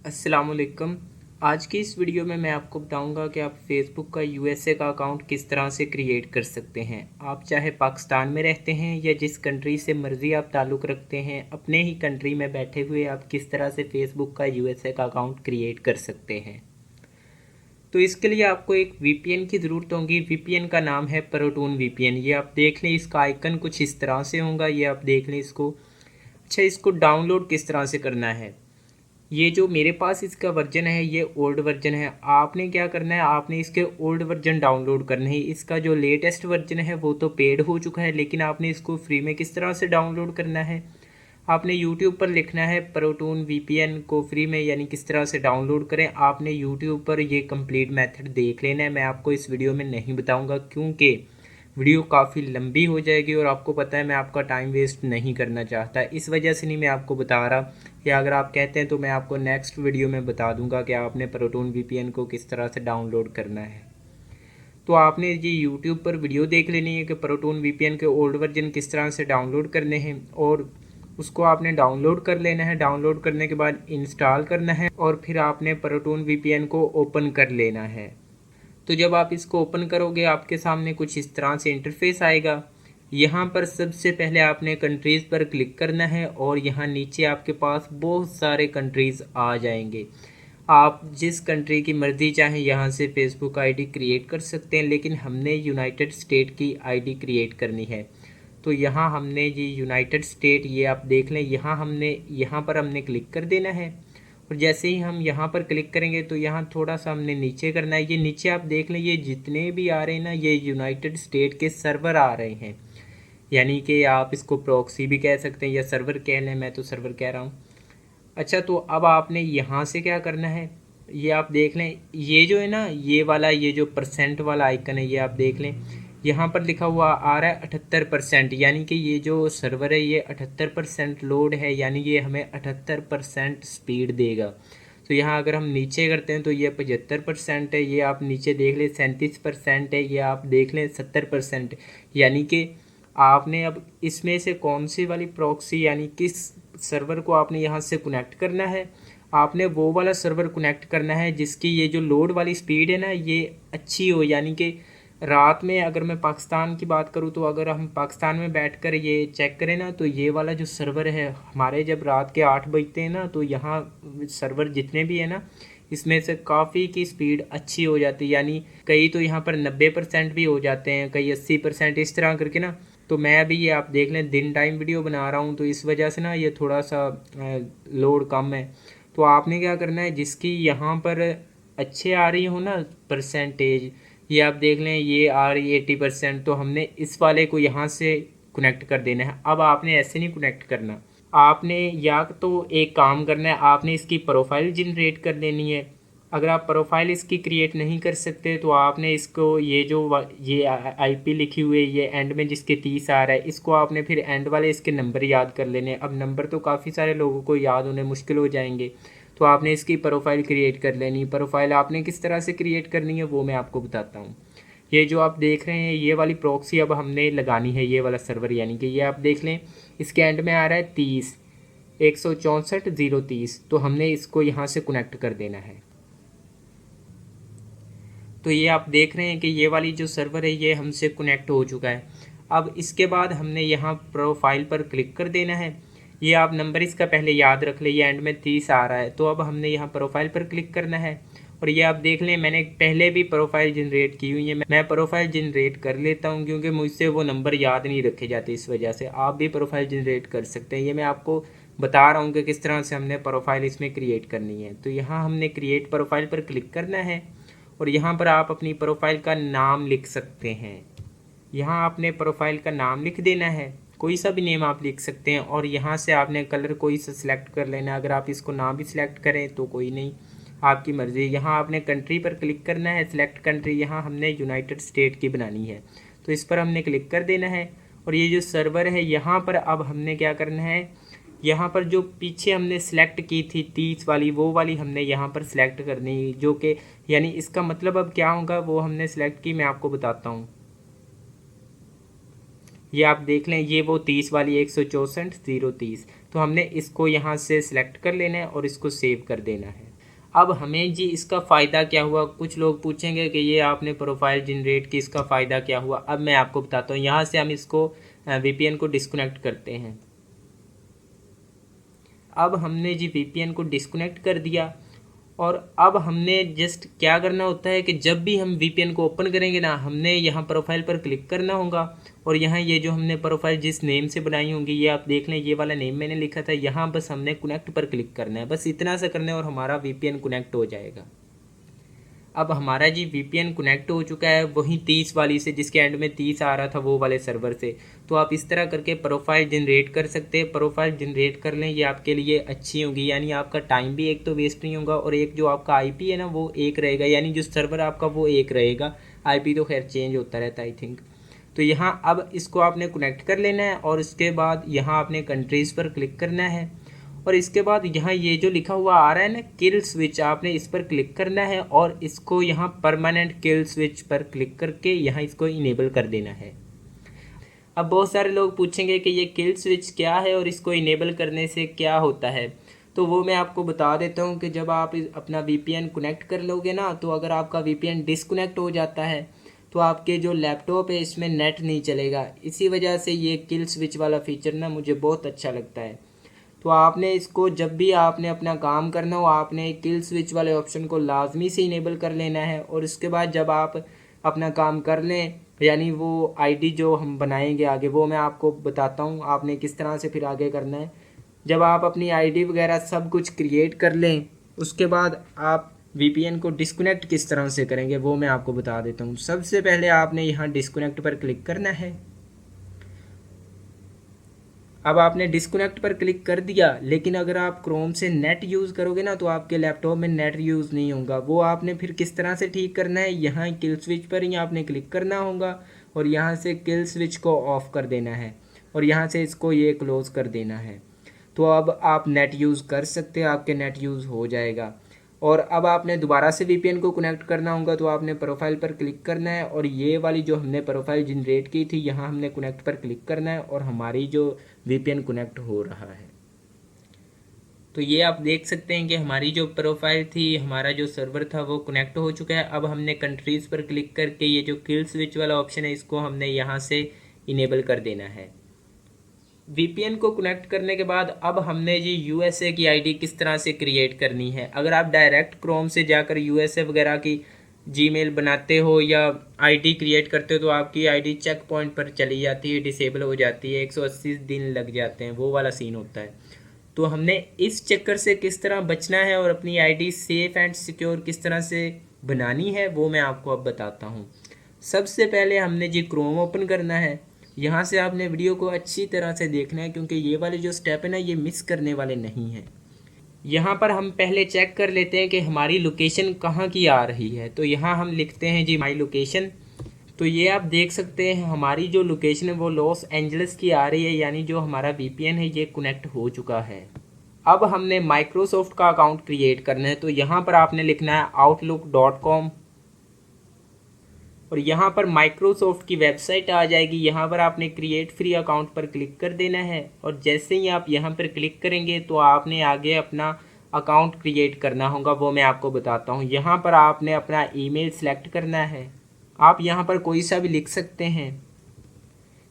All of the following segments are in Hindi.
अस्सलामुअलैकुम। आज की इस वीडियो में मैं आपको बताऊंगा कि आप फेसबुक का यूएसए का अकाउंट किस तरह से क्रिएट कर सकते हैं। आप चाहे पाकिस्तान में रहते हैं या जिस कंट्री से मर्ज़ी आप ताल्लुक़ रखते हैं, अपने ही कंट्री में बैठे हुए आप किस तरह से फेसबुक का यूएसए का अकाउंट क्रिएट कर सकते हैं। तो इसके लिए आपको एक वीपीएन की ज़रूरत होगी। वीपीएन का नाम है प्रोटून वीपीएन। ये आप देख लें, इसका आइकन कुछ इस तरह से होगा, ये आप देख लें इसको। अच्छा, इसको डाउनलोड किस तरह से करना है। ये जो मेरे पास इसका वर्जन है ये ओल्ड वर्जन है। आपने क्या करना है, आपने इसके ओल्ड वर्जन डाउनलोड करने है। इसका जो लेटेस्ट वर्जन है वो तो पेड हो चुका है, लेकिन आपने इसको फ्री में किस तरह से डाउनलोड करना है। आपने यूट्यूब पर लिखना है प्रोटून वीपीएन को फ्री में, यानी किस तरह से डाउनलोड करें। आपने यूट्यूब पर ये कंप्लीट मेथड देख लेना है। मैं आपको इस वीडियो में नहीं बताऊँगा क्योंकि वीडियो काफ़ी लंबी हो जाएगी और आपको पता है मैं आपका टाइम वेस्ट नहीं करना चाहता, इस वजह से नहीं मैं आपको बता रहा। या अगर आप कहते हैं तो मैं आपको नेक्स्ट वीडियो में बता दूंगा कि आपने प्रोटून वीपीएन को किस तरह से डाउनलोड करना है। तो आपने ये यूट्यूब पर वीडियो देख लेनी है कि प्रोटून वीपीएन के ओल्ड वर्जन किस तरह से डाउनलोड करने हैं, और उसको आपने डाउनलोड कर लेना है। डाउनलोड करने के बाद इंस्टॉल करना है और फिर आपने प्रोटून वीपीएन को ओपन कर लेना है। तो जब आप इसको ओपन करोगे आपके सामने कुछ इस तरह से इंटरफेस आएगा। यहाँ पर सबसे पहले आपने कंट्रीज़ पर क्लिक करना है और यहाँ नीचे आपके पास बहुत सारे कंट्रीज़ आ जाएंगे। आप जिस कंट्री की मर्ज़ी चाहें यहाँ से फेसबुक आईडी क्रिएट कर सकते हैं, लेकिन हमने यूनाइटेड स्टेट की आईडी क्रिएट करनी है। तो यहाँ हमने ये यूनाइटेड स्टेट, ये आप देख लें, यहाँ पर हमने क्लिक कर देना है। और जैसे ही हम यहाँ पर क्लिक करेंगे तो यहाँ थोड़ा सा हमने नीचे करना है। ये नीचे आप देख लें, ये जितने भी आ रहे हैं ना, ये यूनाइटेड स्टेट के सर्वर आ रहे हैं, यानी कि आप इसको प्रॉक्सी भी कह सकते हैं या सर्वर कह लें, मैं तो सर्वर कह रहा हूँ। अच्छा, तो अब आपने यहाँ से क्या करना है, ये आप देख लें, ये जो है ना, ये वाला, ये जो परसेंट वाला आइकन है, ये आप देख लें, यहाँ पर लिखा हुआ आ रहा है 78%, यानी कि ये जो सर्वर है ये 78% लोड है, यानी ये हमें 78% स्पीड देगा। तो यहाँ अगर हम नीचे करते हैं तो ये 75% है, ये आप नीचे देख लें 37% है, ये आप देख लें 70%। यानी कि आपने अब इसमें से कौन सी वाली प्रॉक्सी, यानी किस सर्वर को आपने यहाँ से कनेक्ट करना है। आपने वो वाला सर्वर कनेक्ट करना है जिसकी ये जो लोड वाली स्पीड है ना ये अच्छी हो। यानी कि रात में, अगर मैं पाकिस्तान की बात करूँ तो अगर हम पाकिस्तान में बैठकर ये चेक करें ना, तो ये वाला जो सर्वर है हमारे, जब रात के 8 बजते हैं ना, तो यहाँ सर्वर जितने भी है ना, इसमें से काफ़ी की स्पीड अच्छी हो जाती है। यानी कई तो यहाँ पर 90% भी हो जाते हैं, कई 80%, इस तरह करके ना। तो मैं अभी ये आप देख लें दिन टाइम वीडियो बना रहा हूँ, तो इस वजह से ना ये थोड़ा सा लोड कम है। तो आपने क्या करना है, जिसकी यहाँ पर अच्छे आ रही हो ना परसेंटेज, ये आप देख लें, ये आ रही 80%, तो हमने इस वाले को यहाँ से कनेक्ट कर देना है। अब आपने ऐसे नहीं कनेक्ट करना, आपने या तो एक काम करना है, आपने इसकी प्रोफाइल जनरेट कर लेनी है। अगर आप प्रोफाइल इसकी क्रिएट नहीं कर सकते तो आपने इसको, ये जो ये आईपी लिखी हुई है, ये एंड में जिसके 30 आ रहा है, इसको आपने फिर एंड वाले इसके नंबर याद कर लेने। अब नंबर तो काफ़ी सारे लोगों को याद होने मुश्किल हो जाएंगे, तो आपने इसकी प्रोफाइल क्रिएट कर लेनी। प्रोफाइल आपने किस तरह से क्रिएट करनी है वो मैं आपको बताता हूँ। ये जो आप देख रहे हैं ये वाली प्रॉक्सी अब हमने लगानी है, ये वाला सर्वर, यानी कि ये आप देख लें, इसके एंड में आ रहा है 30 164 030, तो हमने इसको यहाँ से कनेक्ट कर देना है। तो ये आप देख रहे हैं कि ये वाली जो सर्वर है ये हमसे कनेक्ट हो चुका है। अब इसके बाद हमने यहाँ प्रोफाइल पर क्लिक कर देना है। ये आप नंबर इसका पहले याद रख ले, ये एंड में 30 आ रहा है। तो अब हमने यहाँ प्रोफाइल पर क्लिक करना है और ये आप देख लें, मैंने पहले भी प्रोफाइल जनरेट की हुई है। मैं प्रोफाइल जनरेट कर लेता हूँ क्योंकि मुझसे वो नंबर याद नहीं रखे जाते, इस वजह से आप भी प्रोफाइल जनरेट कर सकते हैं। ये मैं आपको बता रहा हूँ कि किस तरह से हमने प्रोफाइल इसमें क्रिएट करनी है। तो यहाँ हमने क्रिएट प्रोफाइल पर क्लिक करना है और यहाँ पर आप अपनी प्रोफाइल का नाम लिख सकते हैं। यहाँ आपने प्रोफाइल का नाम लिख देना है, कोई सा भी नेम आप लिख सकते हैं। और यहाँ से आपने कलर कोई सा सिलेक्ट कर लेना, अगर आप इसको ना भी सिलेक्ट करें तो कोई नहीं, आपकी मर्ज़ी। यहाँ आपने कंट्री पर क्लिक करना है, सिलेक्ट कंट्री, यहाँ हमने यूनाइटेड स्टेट की बनानी है, तो इस पर हमने क्लिक कर देना है। और ये जो सर्वर है यहाँ पर अब हमने क्या करना है, यहाँ पर जो पीछे हमने सेलेक्ट की थी 30 वाली, वो वाली हमने यहाँ पर सिलेक्ट करनी, जो कि यानी इसका मतलब अब क्या होगा, वो हमने सेलेक्ट की, मैं आपको बताता हूँ। ये आप देख लें, ये वो 30 वाली 164 030, तो हमने इसको यहाँ से सिलेक्ट कर लेना है और इसको सेव कर देना है। अब हमें जी इसका फ़ायदा क्या हुआ, कुछ लोग पूछेंगे कि ये आपने प्रोफाइल जनरेट की, इसका फ़ायदा क्या हुआ। अब मैं आपको बताता हूँ। यहाँ से हम इसको वीपीएन को डिस्कनेक्ट करते हैं। अब हमने जी वीपीएन को डिस्कनेक्ट कर दिया और अब हमने जस्ट क्या करना होता है कि जब भी हम वीपीएन को ओपन करेंगे ना, हमने यहाँ प्रोफाइल पर क्लिक करना होगा और यहाँ ये जो हमने प्रोफाइल जिस नेम से बनाई होंगी, ये आप देख लें, ये वाला नेम मैंने लिखा था, यहाँ बस हमने कनेक्ट पर क्लिक करना है। बस इतना सा करना है और हमारा वीपीएन कनेक्ट हो जाएगा। अब हमारा जी वीपीएन कनेक्ट हो चुका है वहीं 30 वाली से, जिसके एंड में 30 आ रहा था वो वाले सर्वर से। तो आप इस तरह करके प्रोफाइल जनरेट कर सकते हैं। प्रोफाइल जनरेट कर लें, ये आपके लिए अच्छी होगी, यानी आपका टाइम भी एक तो वेस्ट नहीं होगा और एक जो आपका आईपी है ना वो एक रहेगा, यानी जो सर्वर आपका वो एक रहेगा। आईपी तो खैर चेंज होता रहता है आई थिंक। तो यहाँ अब इसको आपने कनेक्ट कर लेना है और उसके बाद यहाँ आपने कंट्रीज़ पर क्लिक करना है और इसके बाद यहाँ ये जो लिखा हुआ आ रहा है ना किल स्विच, आपने इस पर क्लिक करना है और इसको यहाँ परमानेंट किल स्विच पर क्लिक करके यहाँ इसको इनेबल कर देना है। अब बहुत सारे लोग पूछेंगे कि ये किल स्विच क्या है और इसको इनेबल करने से क्या होता है। तो वो मैं आपको बता देता हूँ कि जब आप अपना वीपीएन कनेक्ट कर लोगे ना, तो अगर आपका वीपीएन डिसकनेक्ट हो जाता है तो आपके जो लैपटॉप है इसमें नेट नहीं चलेगा। इसी वजह से ये किल स्विच वाला फीचर ना मुझे बहुत अच्छा लगता है। तो आपने इसको जब भी आपने अपना काम करना हो, आपने किल स्विच वाले ऑप्शन को लाजमी से इनेबल कर लेना है और उसके बाद जब आप अपना काम कर लें, यानी वो आईडी जो हम बनाएंगे आगे वो मैं आपको बताता हूँ आपने किस तरह से फिर आगे करना है। जब आप अपनी आईडी वगैरह सब कुछ क्रिएट कर लें, उसके बाद आप वीपीएन को डिस्कनेक्ट किस तरह से करेंगे वो मैं आपको बता देता हूँ। सबसे पहले आपने यहाँ डिस्कनेक्ट पर क्लिक करना है। अब आपने डिस्कनेक्ट पर क्लिक कर दिया, लेकिन अगर आप क्रोम से नेट यूज़ करोगे ना तो आपके लैपटॉप में नेट यूज़ नहीं होगा। वो आपने फिर किस तरह से ठीक करना है, यहाँ किल स्विच पर ही आपने क्लिक करना होगा और यहाँ से किल स्विच को ऑफ़ कर देना है और यहाँ से इसको ये क्लोज़ कर देना है। तो अब आप नेट यूज़ कर सकते हैं, आपके नेट यूज़ हो जाएगा। और अब आपने दोबारा से वीपीएन को कनेक्ट करना होगा, तो आपने प्रोफाइल पर क्लिक करना है और ये वाली जो हमने प्रोफाइल जनरेट की थी यहाँ हमने कनेक्ट पर क्लिक करना है और हमारी जो वीपीएन कनेक्ट हो रहा है। तो ये आप देख सकते हैं कि हमारी जो प्रोफाइल थी, हमारा जो सर्वर था वो कनेक्ट हो चुका है। अब हमने कंट्रीज़ पर क्लिक करके ये जो किल स्विच वाला ऑप्शन है इसको हमने यहाँ से इनेबल कर देना है। वीपीएन को कनेक्ट करने के बाद अब हमने जी यूएसए की आईडी किस तरह से क्रिएट करनी है। अगर आप डायरेक्ट क्रोम से जाकर यूएसए वगैरह की जीमेल बनाते हो या आईडी क्रिएट करते हो तो आपकी आईडी चेक पॉइंट पर चली जाती है, डिसेबल हो जाती है, 180 दिन लग जाते हैं, वो वाला सीन होता है। तो हमने इस चक्कर से किस तरह बचना है और अपनी आईडी सेफ एंड सिक्योर किस तरह से बनानी है वो मैं आपको अब बताता हूँ। सबसे पहले हमने जी क्रोम ओपन करना है। यहाँ से आपने वीडियो को अच्छी तरह से देखना है क्योंकि ये वाले जो स्टेप है ना ये मिस करने वाले नहीं हैं। यहाँ पर हम पहले चेक कर लेते हैं कि हमारी लोकेशन कहाँ की आ रही है। तो यहाँ हम लिखते हैं जी माई लोकेशन। तो ये आप देख सकते हैं हमारी जो लोकेशन है वो लॉस एंजल्स की आ रही है, यानी जो हमारा वीपीएन है ये कनेक्ट हो चुका है। अब हमने माइक्रोसॉफ्ट का अकाउंट क्रिएट करना है। तो यहाँ पर आपने लिखना है outlook.com और यहाँ पर माइक्रोसॉफ्ट की वेबसाइट आ जाएगी। यहाँ पर आपने क्रिएट फ्री अकाउंट पर क्लिक कर देना है और जैसे ही आप यहाँ पर क्लिक करेंगे तो आपने आगे अपना अकाउंट क्रिएट करना होगा, वो मैं आपको बताता हूँ। यहाँ पर आपने अपना ईमेल सेलेक्ट करना है। आप यहाँ पर कोई सा भी लिख सकते हैं।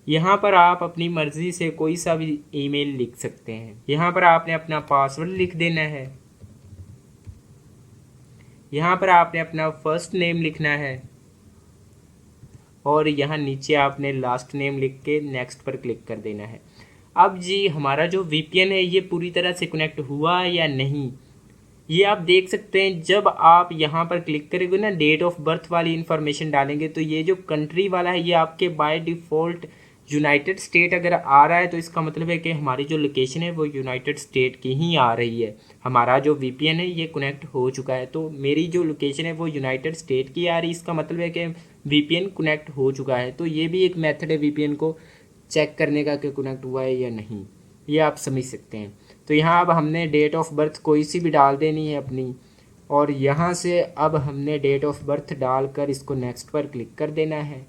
यहाँ पर आप अपनी मर्ज़ी से कोई सा भी ईमेल लिख सकते हैं। यहाँ पर आपने अपना पासवर्ड लिख देना है। यहाँ पर आपने अपना फर्स्ट नेम लिखना है और यहाँ नीचे आपने लास्ट नेम लिख के नेक्स्ट पर क्लिक कर देना है। अब जी हमारा जो वीपीएन है ये पूरी तरह से कनेक्ट हुआ या नहीं ये आप देख सकते हैं। जब आप यहाँ पर क्लिक करेंगे ना, डेट ऑफ बर्थ वाली इन्फॉर्मेशन डालेंगे तो ये जो कंट्री वाला है ये आपके बाय डिफ़ॉल्ट यूनाइटेड स्टेट अगर आ रहा है तो इसका मतलब है कि हमारी जो लोकेशन है वो यूनाइटेड स्टेट की ही आ रही है। हमारा जो वीपीएन है ये कनेक्ट हो चुका है, तो मेरी जो लोकेशन है वो यूनाइटेड स्टेट की आ रही है, इसका मतलब है कि वीपीएन कनेक्ट हो चुका है। तो ये भी एक मेथड है वीपीएन को चेक करने का कि कनेक्ट हुआ है या नहीं, ये आप समझ सकते हैं। तो यहाँ अब हमने डेट ऑफ बर्थ कोई सी भी डाल देनी है अपनी और यहाँ से अब हमने डेट ऑफ बर्थ डालकर इसको नेक्स्ट पर क्लिक कर देना है।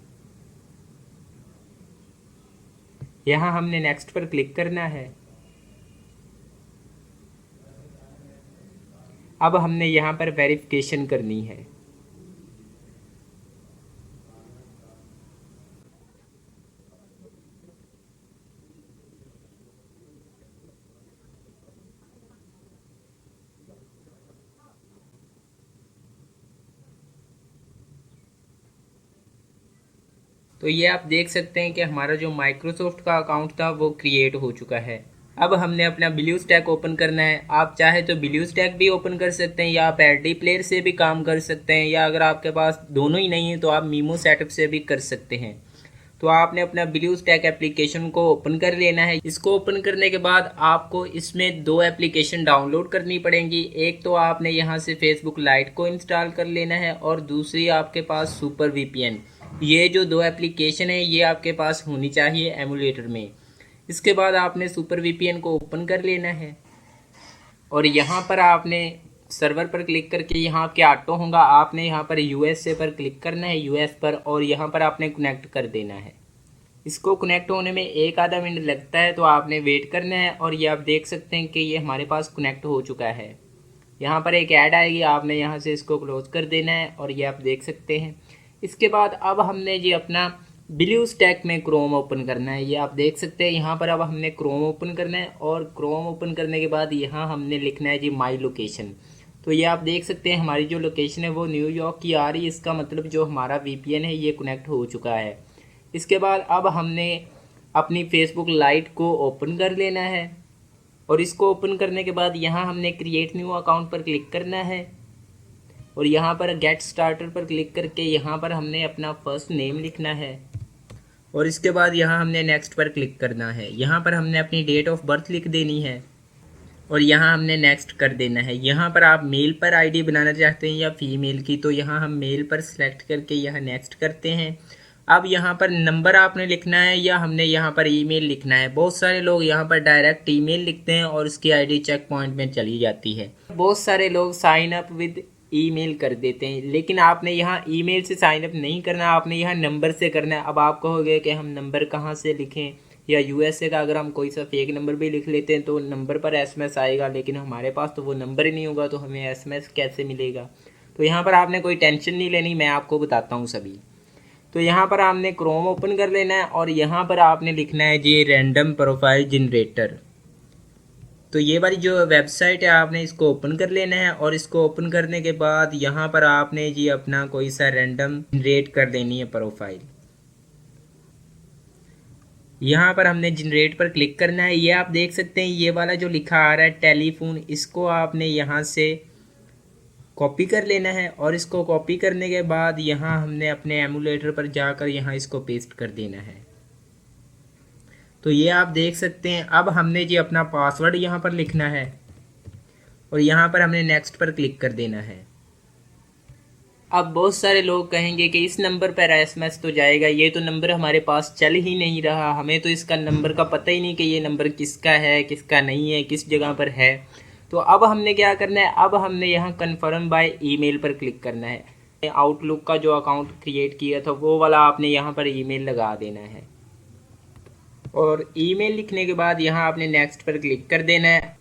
यहाँ हमने नेक्स्ट पर क्लिक करना है। अब हमने यहाँ पर वेरिफिकेशन करनी है। तो ये आप देख सकते हैं कि हमारा जो माइक्रोसॉफ्ट का अकाउंट था वो क्रिएट हो चुका है। अब हमने अपना ब्लू स्टैक ओपन करना है। आप चाहे तो ब्लू स्टैक भी ओपन कर सकते हैं या आप एलडी प्लेयर से भी काम कर सकते हैं, या अगर आपके पास दोनों ही नहीं है तो आप मीमो सेटअप से भी कर सकते हैं। तो आपने अपना ब्लू स्टैक एप्लीकेशन को ओपन कर लेना है। इसको ओपन करने के बाद आपको इसमें दो एप्लीकेशन डाउनलोड करनी पड़ेंगी। एक तो आपने यहाँ से फेसबुक लाइट को इंस्टॉल कर लेना है और दूसरी आपके पास सुपर वीपीएन। ये जो दो एप्लीकेशन है ये आपके पास होनी चाहिए एमुलेटर में। इसके बाद आपने सुपर वीपीएन को ओपन कर लेना है और यहाँ पर आपने सर्वर पर क्लिक करके यहाँ आपके ऑटो होगा, आपने यहाँ पर यूएसए पर क्लिक करना है, यूएस पर, और यहाँ पर आपने कनेक्ट कर देना है। इसको कनेक्ट होने में 1-आधा मिनट लगता है तो आपने वेट करना है। और ये आप देख सकते हैं कि ये हमारे पास कनेक्ट हो चुका है। यहाँ पर एक ऐड आएगी, आपने यहाँ से इसको क्लोज कर देना है और ये आप देख सकते हैं। इसके बाद अब हमने जी अपना ब्लू स्टैक में क्रोम ओपन करना है। ये आप देख सकते हैं यहाँ पर अब हमने क्रोम ओपन करना है और क्रोम ओपन करने के बाद यहाँ हमने लिखना है जी माई लोकेशन। तो ये आप देख सकते हैं हमारी जो लोकेशन है वो न्यूयॉर्क की आ रही है। इसका मतलब जो हमारा वीपीएन है ये कनेक्ट हो चुका है। इसके बाद अब हमने अपनी फेसबुक लाइट को ओपन कर लेना है और इसको ओपन करने के बाद यहाँ हमने क्रिएट न्यू अकाउंट पर क्लिक करना है और यहाँ पर गेट स्टार्टर पर क्लिक करके यहाँ पर हमने अपना फर्स्ट नेम लिखना है और इसके बाद यहाँ हमने नेक्स्ट पर क्लिक करना है। यहाँ पर हमने अपनी डेट ऑफ बर्थ लिख देनी है और यहाँ हमने नेक्स्ट कर देना है। यहाँ पर आप मेल पर आईडी बनाना चाहते हैं या फीमेल की, तो यहाँ हम मेल पर सिलेक्ट करके यहाँ नेक्स्ट करते हैं। अब यहाँ पर नंबर आपने लिखना है या हमने यहाँ पर ईमेल लिखना है। बहुत सारे लोग यहाँ पर डायरेक्ट ईमेल लिखते हैं और उसकी आईडी चेक पॉइंट में चली जाती है। बहुत सारे लोग साइन अप विद ईमेल कर देते हैं, लेकिन आपने यहाँ ईमेल से साइन अप नहीं करना, आपने यहाँ नंबर से करना है। अब आप कहोगे कि हम नंबर कहाँ से लिखें, या यूएसए का अगर हम कोई सा फेक नंबर भी लिख लेते हैं तो नंबर पर एसएमएस आएगा, लेकिन हमारे पास तो वो नंबर ही नहीं होगा तो हमें एसएमएस कैसे मिलेगा। तो यहाँ पर आपने कोई टेंशन नहीं लेनी, मैं आपको बताता हूँ सभी। तो यहाँ पर आपने क्रोम ओपन कर लेना है और यहाँ पर आपने लिखना है जी रैंडम प्रोफाइल जनरेटर। तो ये वाली जो वेबसाइट है आपने इसको ओपन कर लेना है और इसको ओपन करने के बाद यहाँ पर आपने जी अपना कोई सा रैंडम जनरेट कर देनी है प्रोफाइल। यहाँ पर हमने जनरेट पर क्लिक करना है। ये आप देख सकते हैं ये वाला जो लिखा आ रहा है टेलीफोन, इसको आपने यहाँ से कॉपी कर लेना है और इसको कॉपी करने के बाद यहाँ हमने अपने एमुलेटर पर जाकर यहाँ इसको पेस्ट कर देना है। तो ये आप देख सकते हैं। अब हमने जी अपना पासवर्ड यहाँ पर लिखना है और यहाँ पर हमने नेक्स्ट पर क्लिक कर देना है। अब बहुत सारे लोग कहेंगे कि इस नंबर पर एसएमएस तो जाएगा, ये तो नंबर हमारे पास चल ही नहीं रहा, हमें तो इसका नंबर का पता ही नहीं कि ये नंबर किसका है किसका नहीं है, किस जगह पर है। तो अब हमने क्या करना है, अब हमने यहाँ कन्फर्म बाय ईमेल पर क्लिक करना है। आउटलुक का जो अकाउंट क्रिएट किया था वो वाला आपने यहाँ पर ईमेल लगा देना है और ईमेल लिखने के बाद यहाँ आपने नेक्स्ट पर क्लिक कर देना है।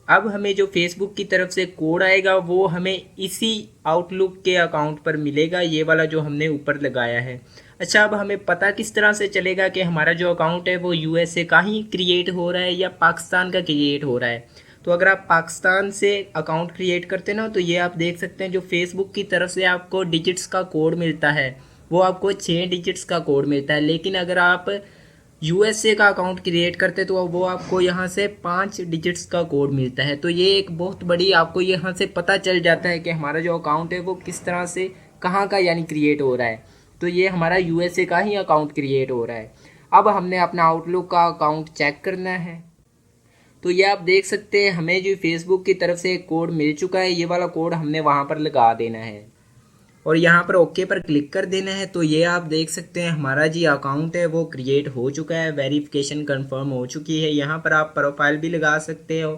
अब हमें जो फेसबुक की तरफ से कोड आएगा वो हमें इसी आउटलुक के अकाउंट पर मिलेगा, ये वाला जो हमने ऊपर लगाया है। अच्छा, अब हमें पता किस तरह से चलेगा कि हमारा जो अकाउंट है वो यूएसए का ही क्रिएट हो रहा है या पाकिस्तान का क्रिएट हो रहा है। तो अगर आप पाकिस्तान से अकाउंट क्रिएट करते हैं ना, तो ये आप देख सकते हैं जो फेसबुक की तरफ से आपको डिजिट्स का कोड मिलता है वो आपको 6 डिजिट्स का कोड मिलता है। लेकिन अगर आप यूएसए का अकाउंट क्रिएट करते तो वो आपको यहाँ से 5 डिजिट्स का कोड मिलता है। तो ये एक बहुत बड़ी आपको यहाँ से पता चल जाता है कि हमारा जो अकाउंट है वो किस तरह से कहाँ का यानी क्रिएट हो रहा है। तो ये हमारा यूएसए का ही अकाउंट क्रिएट हो रहा है। अब हमने अपना आउटलुक का अकाउंट चेक करना है। तो ये आप देख सकते हैं हमें जो फेसबुक की तरफ से एक कोड मिल चुका है, ये वाला कोड हमने वहाँ पर लगा देना है और यहाँ पर ओके पर क्लिक कर देना है। तो ये आप देख सकते हैं हमारा जी अकाउंट है वो क्रिएट हो चुका है, वेरिफिकेशन कंफर्म हो चुकी है। यहाँ पर आप प्रोफाइल भी लगा सकते हो।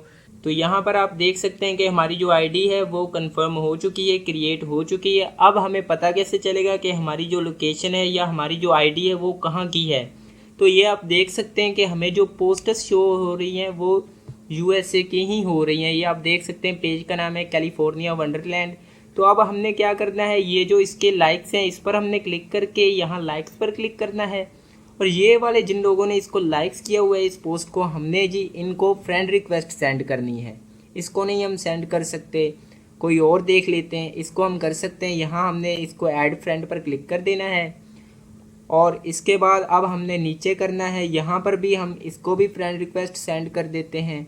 तो यहाँ पर आप देख सकते हैं कि हमारी जो आईडी है वो कंफर्म हो चुकी है, क्रिएट हो चुकी है। अब हमें पता कैसे चलेगा कि हमारी जो लोकेशन है या हमारी जो आईडी है वो कहाँ की है। तो ये आप देख सकते हैं कि हमें जो पोस्टर्स शो हो रही हैं वो यूएसए की ही हो रही हैं। ये आप देख सकते हैं, पेज का नाम है कैलिफोर्निया वंडरलैंड। तो अब हमने क्या करना है, ये जो इसके लाइक्स हैं इस पर हमने क्लिक करके यहाँ लाइक्स पर क्लिक करना है। और ये वाले जिन लोगों ने इसको लाइक्स किया हुआ है इस पोस्ट को, हमने जी इनको फ्रेंड रिक्वेस्ट सेंड करनी है। इसको नहीं हम सेंड कर सकते, कोई और देख लेते हैं। इसको हम कर सकते हैं, यहाँ हमने इसको ऐड फ्रेंड पर क्लिक कर देना है। और इसके बाद अब हमने नीचे करना है, यहाँ पर भी हम इसको भी फ्रेंड रिक्वेस्ट सेंड कर देते हैं।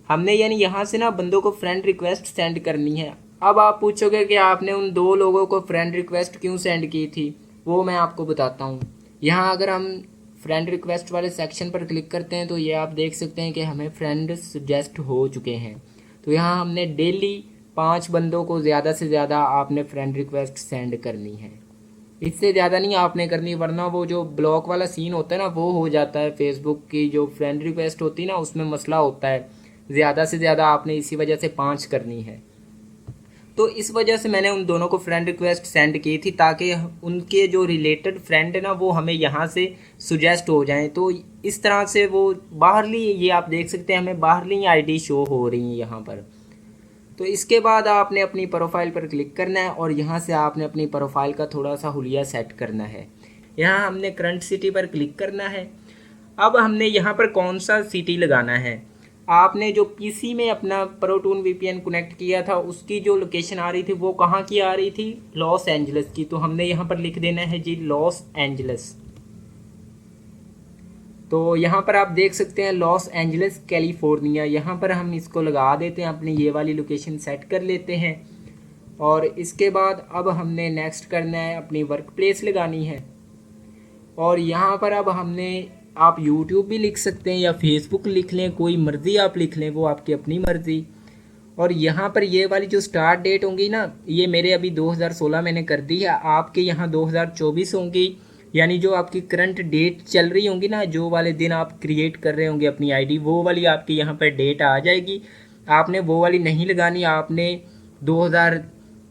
हमने यानी यहाँ से ना बंदों को फ्रेंड रिक्वेस्ट सेंड करनी है। अब आप पूछोगे कि आपने उन दो लोगों को फ्रेंड रिक्वेस्ट क्यों सेंड की थी, वो मैं आपको बताता हूँ। यहाँ अगर हम फ्रेंड रिक्वेस्ट वाले सेक्शन पर क्लिक करते हैं तो ये आप देख सकते हैं कि हमें फ्रेंड सजेस्ट हो चुके हैं। तो यहाँ हमने डेली 5 बंदों को ज़्यादा से ज़्यादा आपने फ्रेंड रिक्वेस्ट सेंड करनी है, इससे ज़्यादा नहीं आपने करनी, वरना वो जो ब्लॉक वाला सीन होता है ना वो हो जाता है। फेसबुक की जो फ्रेंड रिक्वेस्ट होती है ना उसमें मसला होता है, ज़्यादा से ज़्यादा आपने इसी वजह से 5 करनी है। तो इस वजह से मैंने उन दोनों को फ्रेंड रिक्वेस्ट सेंड की थी ताकि उनके जो रिलेटेड फ्रेंड है ना वो हमें यहाँ से सुजेस्ट हो जाएं। तो इस तरह से वो बाहरली, ये आप देख सकते हैं हमें बाहरली आईडी शो हो रही है यहाँ पर। तो इसके बाद आपने अपनी प्रोफाइल पर क्लिक करना है और यहाँ से आपने अपनी प्रोफाइल का थोड़ा सा हुलिया सेट करना है। यहाँ हमने करंट सिटी पर क्लिक करना है। अब हमने यहाँ पर कौन सा सिटी लगाना है, आपने जो पीसी में अपना प्रोटून वीपीएन कनेक्ट किया था उसकी जो लोकेशन आ रही थी वो कहाँ की आ रही थी, लॉस एंजल्स की। तो हमने यहाँ पर लिख देना है जी लॉस एंजल्स। तो यहाँ पर आप देख सकते हैं लॉस एंजल्स कैलिफोर्निया, यहाँ पर हम इसको लगा देते हैं, अपनी ये वाली लोकेशन सेट कर लेते हैं। और इसके बाद अब हमने नेक्स्ट करना है, अपनी वर्क प्लेस लगानी है। और यहाँ पर अब हमने, आप यूट्यूब भी लिख सकते हैं या फेसबुक लिख लें, कोई मर्ज़ी आप लिख लें, वो आपकी अपनी मर्ज़ी। और यहाँ पर ये वाली जो स्टार्ट डेट होंगी ना, ये मेरे अभी 2016 मैंने कर दी है, आपके यहाँ 2024 होंगी। यानी जो आपकी करंट डेट चल रही होंगी ना, जो वाले दिन आप क्रिएट कर रहे होंगे अपनी आईडी, वो वाली आपकी यहाँ पर डेट आ जाएगी। आपने वो वाली नहीं लगानी, आपने 2000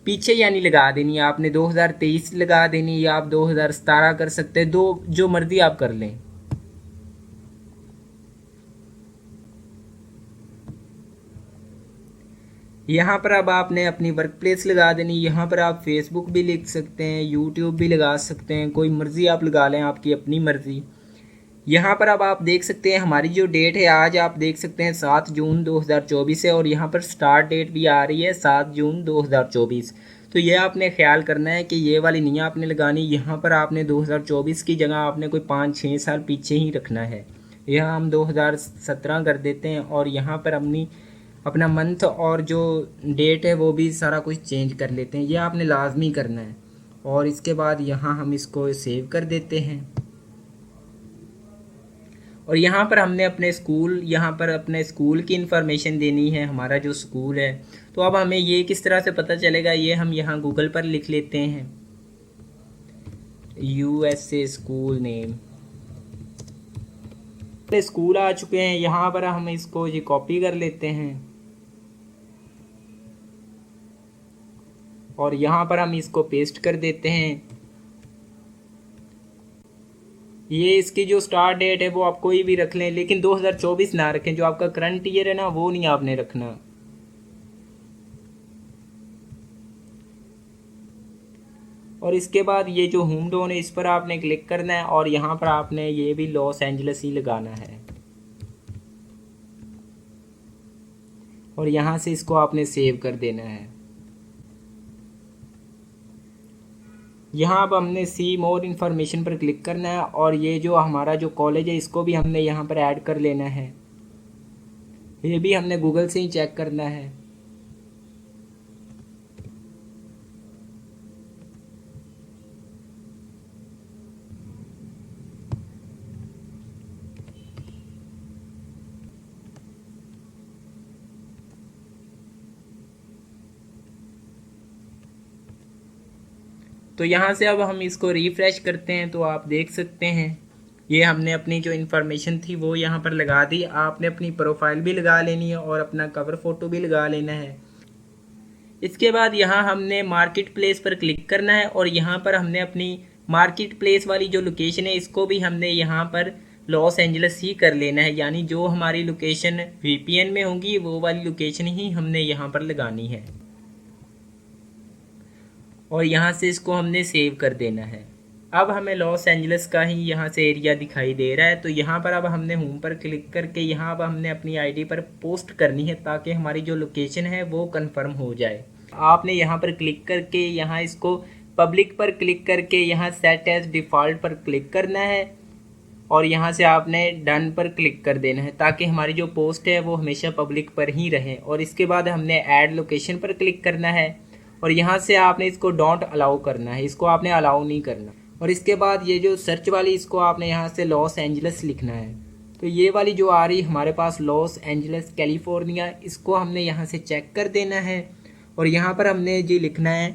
पीछे यानी लगा देनी है, आपने 2023 लगा देनी या आप 2017 कर सकते हैं, दो जो मर्जी आप कर लें। यहाँ पर अब आपने अपनी वर्क प्लेस लगा देनी। यहाँ पर आप फेसबुक भी लिख सकते हैं, यूट्यूब भी लगा सकते हैं, कोई मर्ज़ी आप लगा लें, आपकी अपनी मर्ज़ी। यहाँ पर अब आप देख सकते हैं हमारी जो डेट है आज आप देख सकते हैं 7 जून 2024 है, और यहाँ पर स्टार्ट डेट भी आ रही है 7 जून 2024। तो ये आपने ख्याल करना है कि ये वाली नहीं आपने लगानी, यहाँ पर आपने 2024 की जगह आपने कोई 5-6 साल पीछे ही रखना है। यहाँ हम 2017 कर देते हैं और यहाँ पर अपना मंथ और जो डेट है वो भी सारा कुछ चेंज कर लेते हैं, ये आपने लाजमी करना है। और इसके बाद यहाँ हम इसको सेव कर देते हैं। और यहाँ पर हमने अपने स्कूल, यहाँ पर अपने स्कूल की इन्फॉर्मेशन देनी है, हमारा जो स्कूल है। तो अब हमें ये किस तरह से पता चलेगा, ये हम यहाँ गूगल पर लिख लेते हैं, यूएसए स्कूल नेम। स्कूल आ चुके हैं, यहाँ पर हम इसको ये कॉपी कर लेते हैं और यहाँ पर हम इसको पेस्ट कर देते हैं। ये इसकी जो स्टार्ट डेट है वो आप कोई भी रख लें, लेकिन 2024 ना रखें, जो आपका करंट ईयर है ना वो नहीं आपने रखना। और इसके बाद ये जो होम टोन है इस पर आपने क्लिक करना है और यहाँ पर आपने ये भी लॉस एंजल्स ही लगाना है। और यहाँ से इसको आपने सेव कर देना है। यहाँ पर हमने सी मोर इन्फॉर्मेशन पर क्लिक करना है और ये जो हमारा जो कॉलेज है इसको भी हमने यहाँ पर ऐड कर लेना है। ये भी हमने गूगल से ही चेक करना है। तो यहाँ से अब हम इसको रिफ़्रेश करते हैं तो आप देख सकते हैं ये हमने अपनी जो इन्फॉर्मेशन थी वो यहाँ पर लगा दी। आपने अपनी प्रोफाइल भी लगा लेनी है और अपना कवर फ़ोटो भी लगा लेना है। इसके बाद यहाँ हमने मार्केट प्लेस पर क्लिक करना है और यहाँ पर हमने अपनी मार्केट प्लेस वाली जो लोकेशन है इसको भी हमने यहाँ पर लॉस एंजल्स ही कर लेना है, यानी जो हमारी लोकेशन वीपीएन में होगी वो वाली लोकेशन ही हमने यहाँ पर लगानी है और यहाँ से इसको हमने सेव कर देना है। अब हमें लॉस एंजल्स का ही यहाँ से एरिया दिखाई दे रहा है, तो यहाँ पर अब हमने होम पर क्लिक करके यहाँ अब हमने अपनी आईडी पर पोस्ट करनी है ताकि हमारी जो लोकेशन है वो कंफर्म हो जाए। आपने यहाँ पर क्लिक करके यहाँ इसको पब्लिक पर क्लिक करके यहाँ सेट एज डिफ़ॉल्ट पर क्लिक करना है और यहाँ से आपने डन पर क्लिक कर देना है ताकि हमारी जो पोस्ट है वो हमेशा पब्लिक पर ही रहे। और इसके बाद हमने ऐड लोकेशन पर क्लिक करना है और यहाँ से आपने इसको डोंट अलाउ करना है, इसको आपने अलाउ नहीं करना। और इसके बाद ये जो सर्च वाली इसको आपने यहाँ से लॉस एंजल्स लिखना है। तो ये वाली जो आ रही हमारे पास लॉस एंजल्स कैलिफोर्निया, इसको हमने यहाँ से चेक कर देना है और यहाँ पर हमने जी लिखना है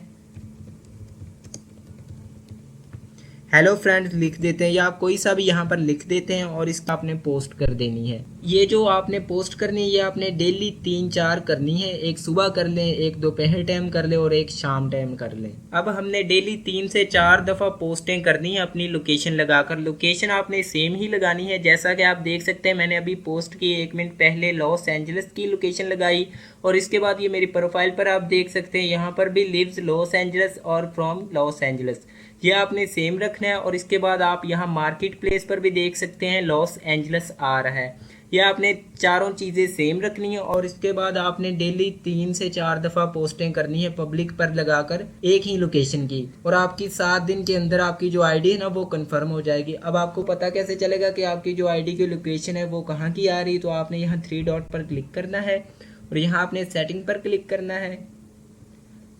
हेलो फ्रेंड्स लिख देते हैं या आप कोई सा भी यहाँ पर लिख देते हैं और इसका आपने पोस्ट कर देनी है। ये जो आपने पोस्ट करनी है ये आपने डेली 3-4 करनी है, एक सुबह कर लें, एक दोपहर टाइम कर लें और एक शाम टाइम कर लें। अब हमने डेली 3 से 4 दफ़ा पोस्टें करनी है अपनी लोकेशन लगाकर। लोकेशन आपने सेम ही लगानी है, जैसा कि आप देख सकते हैं मैंने अभी पोस्ट की 1 मिनट पहले लॉस एंजल्स की लोकेशन लगाई और इसके बाद ये मेरी प्रोफाइल पर आप देख सकते हैं यहाँ पर भी लिव्स लॉस एंजल्स और फ्रॉम लॉस एंजल्स, ये आपने सेम रखना है। और इसके बाद आप यहाँ मार्केट प्लेस पर भी देख सकते हैं लॉस एंजल्स आ रहा है, ये आपने चारों चीज़ें सेम रखनी है। और इसके बाद आपने डेली 3 से 4 दफ़ा पोस्टें करनी है पब्लिक पर लगाकर एक ही लोकेशन की, और आपकी 7 दिन के अंदर आपकी जो आईडी है ना वो कंफर्म हो जाएगी। अब आपको पता कैसे चलेगा कि आपकी जो आईडी की लोकेशन है वो कहाँ की आ रही, तो आपने यहाँ 3 डॉट पर क्लिक करना है और यहाँ आपने सेटिंग पर क्लिक करना है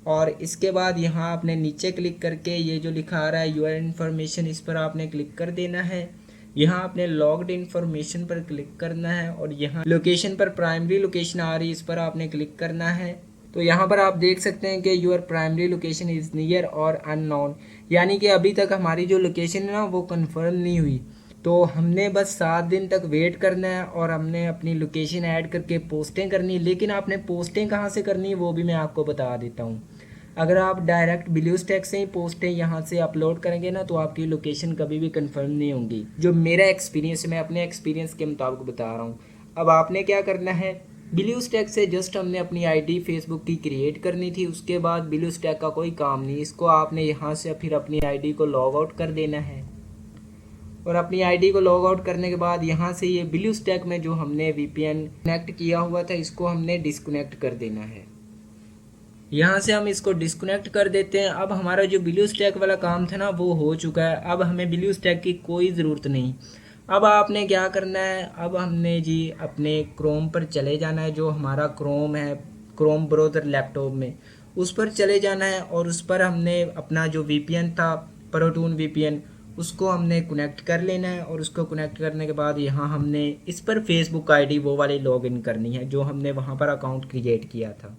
और इसके बाद यहाँ आपने नीचे क्लिक करके ये जो लिखा आ रहा है यूर इन्फॉर्मेशन, इस पर आपने क्लिक कर देना है। यहाँ आपने लॉग्ड इन्फॉर्मेशन पर क्लिक करना है और यहाँ लोकेशन पर प्राइमरी लोकेशन आ रही है, इस पर आपने क्लिक करना है। तो यहाँ पर आप देख सकते हैं कि your primary location is near और अननोन, यानी कि अभी तक हमारी जो लोकेशन है ना वो कन्फर्म नहीं हुई। तो हमने बस 7 दिन तक वेट करना है और हमने अपनी लोकेशन ऐड करके पोस्टें करनी है। लेकिन आपने पोस्टें कहाँ से करनी है वो भी मैं आपको बता देता हूँ। अगर आप डायरेक्ट ब्लूस्टैक से ही पोस्टें यहाँ से अपलोड करेंगे ना तो आपकी लोकेशन कभी भी कंफर्म नहीं होंगी। जो मेरा एक्सपीरियंस, मैं अपने एक्सपीरियंस के मुताबिक बता रहा हूँ। अब आपने क्या करना है, ब्लूस्टैक से जस्ट हमने अपनी आईडी फेसबुक की क्रिएट करनी थी, उसके बाद ब्लूस्टैक का कोई काम नहीं, इसको आपने यहाँ से फिर अपनी आईडी को लॉग आउट कर देना है। और अपनी आईडी को लॉग आउट करने के बाद यहाँ से ये ब्लूस्टैक में जो हमने वीपीएन कनेक्ट किया हुआ था इसको हमने डिस्कनेक्ट कर देना है। यहाँ से हम इसको डिस्कनेक्ट कर देते हैं। अब हमारा जो ब्लूस्टैक वाला काम था ना वो हो चुका है, अब हमें ब्लूस्टैक की कोई ज़रूरत नहीं। अब आपने क्या करना है, अब हमने जी अपने क्रोम पर चले जाना है, जो हमारा क्रोम है, क्रोम ब्राउज़र लैपटॉप में, उस पर चले जाना है और उस पर हमने अपना जो वीपीएन था प्रोटून वीपीएन उसको हमने कनेक्ट कर लेना है। और उसको कनेक्ट करने के बाद यहाँ हमने इस पर फेसबुक आईडी वो वाली लॉगिन करनी है जो हमने वहाँ पर अकाउंट क्रिएट किया था।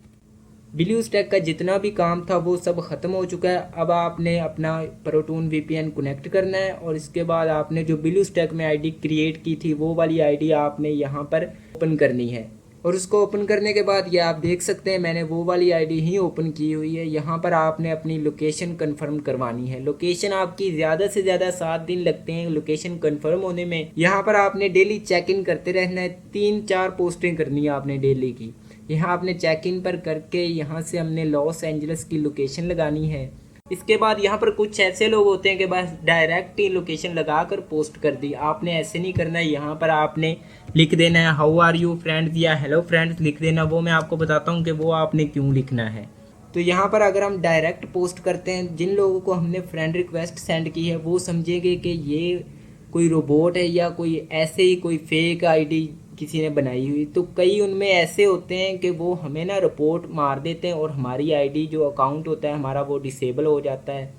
ब्लूस्टैक का जितना भी काम था वो सब ख़त्म हो चुका है। अब आपने अपना प्रोटून वीपीएन कनेक्ट करना है और इसके बाद आपने जो ब्लूस्टैक में आईडी क्रिएट की थी वो वाली आईडी आपने यहाँ पर ओपन करनी है। और उसको ओपन करने के बाद ये आप देख सकते हैं मैंने वो वाली आईडी ही ओपन की हुई है। यहाँ पर आपने अपनी लोकेशन कंफर्म करवानी है। लोकेशन आपकी ज़्यादा से ज़्यादा 7 दिन लगते हैं लोकेशन कंफर्म होने में। यहाँ पर आपने डेली चेक इन करते रहना है, 3-4 पोस्टें करनी है आपने डेली की। यहाँ आपने चेक इन पर करके यहाँ से हमने लॉस एंजल्स की लोकेशन लगानी है। इसके बाद यहाँ पर कुछ ऐसे लोग होते हैं कि बस डायरेक्ट ही लोकेशन लगाकर पोस्ट कर दी, आपने ऐसे नहीं करना है। यहाँ पर आपने लिख देना है हाउ आर यू फ्रेंड्स या हेलो फ्रेंड्स लिख देना। वो मैं आपको बताता हूँ कि वो आपने क्यों लिखना है। तो यहाँ पर अगर हम डायरेक्ट पोस्ट करते हैं, जिन लोगों को हमने फ्रेंड रिक्वेस्ट सेंड की है वो समझेंगे कि ये कोई रोबोट है या कोई ऐसे ही कोई फेक आईडी किसी ने बनाई हुई। तो कई उनमें ऐसे होते हैं कि वो हमें ना रिपोर्ट मार देते हैं और हमारी आईडी जो अकाउंट होता है हमारा वो डिसेबल हो जाता है।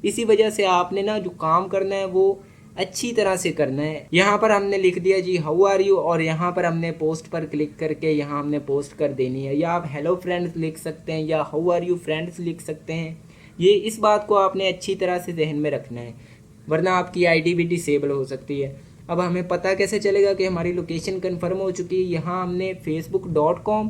इसी वजह से आपने ना जो काम करना है वो अच्छी तरह से करना है। यहाँ पर हमने लिख दिया जी हाउ आर यू और यहाँ पर हमने पोस्ट पर क्लिक करके यहाँ हमने पोस्ट कर देनी है। या आप हेलो फ्रेंड्स लिख सकते हैं या हाउ आर यू फ्रेंड्स लिख सकते हैं। ये इस बात को आपने अच्छी तरह से जहन में रखना है, वरना आपकी आईडी भी डिसेबल हो सकती है। अब हमें पता कैसे चलेगा कि हमारी लोकेशन कंफर्म हो चुकी है। यहाँ हमने facebook.com/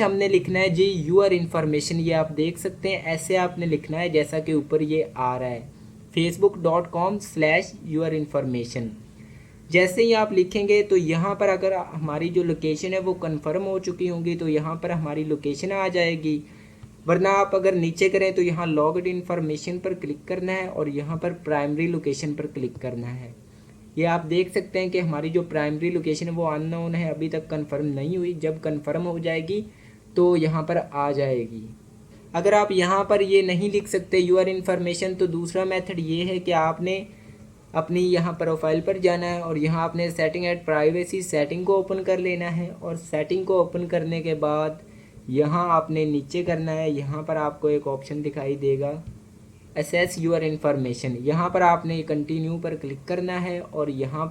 हमने लिखना है जी यूर इन्फॉर्मेशन। ये आप देख सकते हैं ऐसे आपने लिखना है जैसा कि ऊपर ये आ रहा है facebook.com/your information। जैसे ही आप लिखेंगे तो यहाँ पर अगर हमारी जो लोकेशन है वो कंफर्म हो चुकी होंगी तो यहाँ पर हमारी लोकेशन आ जाएगी। वरना आप अगर नीचे करें तो यहाँ लॉग्ड इन्फॉर्मेशन पर क्लिक करना है और यहाँ पर प्राइमरी लोकेशन पर क्लिक करना है। ये आप देख सकते हैं कि हमारी जो प्राइमरी लोकेशन है वो अननोन है, अभी तक कंफर्म नहीं हुई। जब कंफर्म हो जाएगी तो यहाँ पर आ जाएगी। अगर आप यहाँ पर ये नहीं लिख सकते यूर इन्फॉर्मेशन तो दूसरा मेथड ये है कि आपने अपनी यहाँ प्रोफाइल पर जाना है और यहाँ आपने सेटिंग एंड प्राइवेसी सेटिंग को ओपन कर लेना है और सेटिंग को ओपन करने के बाद यहाँ आपने नीचे करना है। यहाँ पर आपको एक ऑप्शन दिखाई देगा असेस यूर इन्फॉर्मेशन, यहाँ पर आपने कंटिन्यू पर क्लिक करना है और यहाँ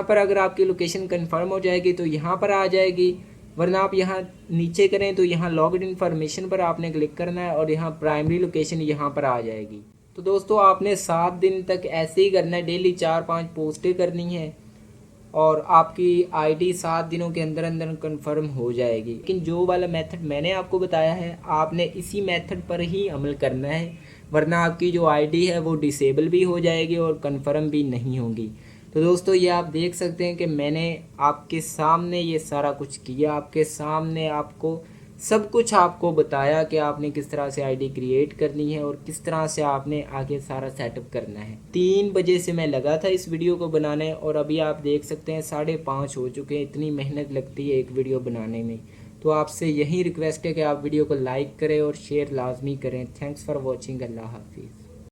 पर अगर आपकी लोकेशन कंफर्म हो जाएगी तो यहाँ पर आ जाएगी। वरना आप यहाँ नीचे करें तो यहाँ लॉग्ड इन्फॉर्मेशन पर आपने क्लिक करना है और यहाँ प्राइमरी लोकेशन यहाँ पर आ जाएगी। तो दोस्तों आपने 7 दिन तक ऐसे ही करना है, डेली 4-5 पोस्टें करनी है और आपकी आईडी 7 दिनों के अंदर अंदर कंफर्म हो जाएगी। लेकिन जो वाला मेथड मैंने आपको बताया है आपने इसी मेथड पर ही अमल करना है, वरना आपकी जो आईडी है वो डिसेबल भी हो जाएगी और कंफर्म भी नहीं होगी। तो दोस्तों ये आप देख सकते हैं कि मैंने आपके सामने ये सारा कुछ किया, आपके सामने आपको सब कुछ आपको बताया कि आपने किस तरह से आईडी क्रिएट करनी है और किस तरह से आपने आगे सारा सेटअप करना है। 3 बजे से मैं लगा था इस वीडियो को बनाने और अभी आप देख सकते हैं 5:30 हो चुके हैं। इतनी मेहनत लगती है एक वीडियो बनाने में। तो आपसे यही रिक्वेस्ट है कि आप वीडियो को लाइक करें और शेयर लाजमी करें। Thanks for watching. अल्लाह हाफिज़।